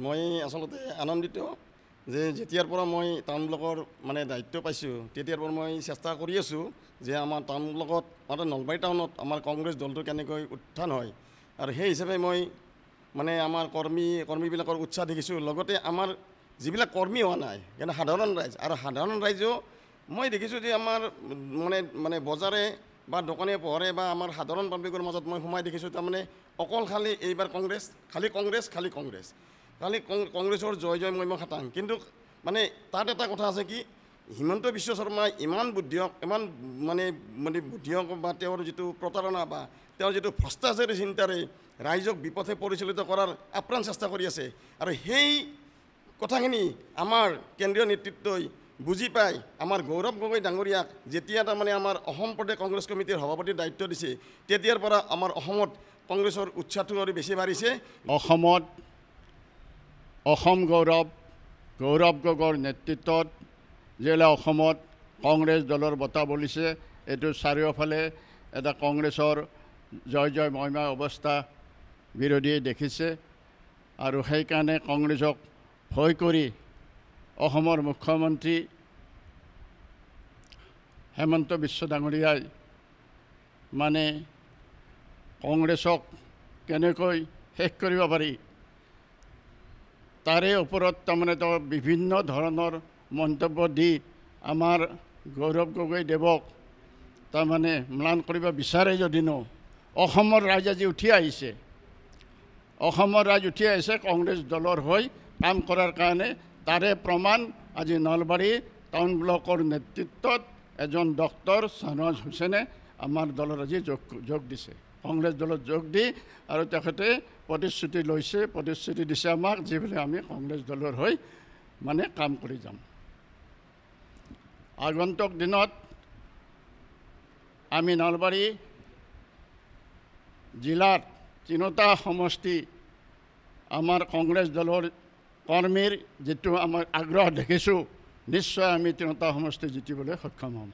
মই আচলতে আনন্দিত যে যেতিয়াৰ পৰা মই টাউন ব্লকৰ মানে দায়িত্ব পাইছোঁ তেতিয়াৰ পৰা মই চেষ্টা কৰি আছোঁ যে আমাৰ টাউন ব্লকত মানে নলবাৰী টাউনত আমাৰ কংগ্ৰেছ দলটো কেনেকৈ উত্থান হয় আৰু সেই হিচাপে মই মানে আমাৰ কৰ্মীবিলাকৰ উৎসাহ দেখিছোঁ। লগতে আমাৰ যিবিলাক কৰ্মী হোৱা নাই কিন্তু সাধাৰণ ৰাইজ আৰু সাধাৰণ ৰাইজেও মই দেখিছোঁ যে আমাৰ মানে বজাৰে বা দোকানে পোহৰে বা আমাৰ সাধাৰণ পাব্লিকৰ মাজত মই সোমাই দেখিছোঁ তাৰমানে অকল খালি এইবাৰ কংগ্ৰেছ খালি কংগ্ৰেছৰ জয় মই খাটাং। কিন্তু মানে তাত এটা কথা আছে কি হিমন্ত বিশ্ব শৰ্মাই ইমান বুদ্ধিয়ক বা তেওঁৰ যিটো প্ৰতাৰণা বা তেওঁৰ যিটো ভ্ৰষ্টাচাৰী চিন্তাৰে ৰাইজক বিপথে পৰিচালিত কৰাৰ আপ্ৰাণ চেষ্টা কৰি আছে আৰু সেই কথাখিনি আমাৰ কেন্দ্ৰীয় নেতৃত্বই বুজি পাই আমাৰ গৌৰৱ গগৈ ডাঙৰীয়াক যেতিয়া তাৰমানে আমাৰ অসম প্ৰদেশ কংগ্ৰেছ কমিটিৰ সভাপতিৰ দায়িত্ব দিছে তেতিয়াৰ পৰা আমাৰ অসমত কংগ্ৰেছৰ উৎসাহটো আৰু বেছি বাঢ়িছে। অসমত অসম গৌৰৱ গগৈৰ নেতৃত্বত যিহেতু অসমত কংগ্ৰেছ দলৰ বঁটা বলিছে, এইটো চাৰিওফালে এটা কংগ্ৰেছৰ জয় মহিমা অৱস্থা বিৰোধীয়ে দেখিছে আৰু সেইকাৰণে কংগ্ৰেছক ভয় কৰি অসমৰ মুখ্যমন্ত্ৰী হেমন্ত বিশ্ব ডাঙৰীয়াই মানে কংগ্ৰেছক কেনেকৈ শেষ কৰিব পাৰি তাৰে ওপৰত তাৰমানে তেওঁ বিভিন্ন ধৰণৰ মন্তব্য দি আমাৰ গৌৰৱ গগৈ দেৱক তাৰমানে ম্লান কৰিব বিচাৰে যদিও অসমৰ ৰাইজ আজি উঠি আহিছে। অসমৰ ৰাইজ উঠি আহিছে কংগ্ৰেছ দলৰ হৈ কাম কৰাৰ কাৰণে। তাৰে প্ৰমাণ আজি নলবাৰী টাউন ব্লকৰ নেতৃত্বত এজন ডক্টৰ ছানৱাজ হুছেইনে আমাৰ দলত আজি যোগ দিছে। কংগ্ৰেছ দলত যোগ দি আৰু তেখেতে প্ৰতিশ্ৰুতি দিছে আমাক যিবিলাক আমি কংগ্ৰেছ দলৰ হৈ মানে কাম কৰি যাম। আগন্তুক দিনত আমি নলবাৰী জিলাত 3টা সমষ্টি আমাৰ কংগ্ৰেছ দলৰ কৰ্মীৰ যিটো আমাৰ আগ্ৰহ দেখিছোঁ নিশ্চয় আমি 3টা সমষ্টি জিকিবলৈ সক্ষম হ'ম।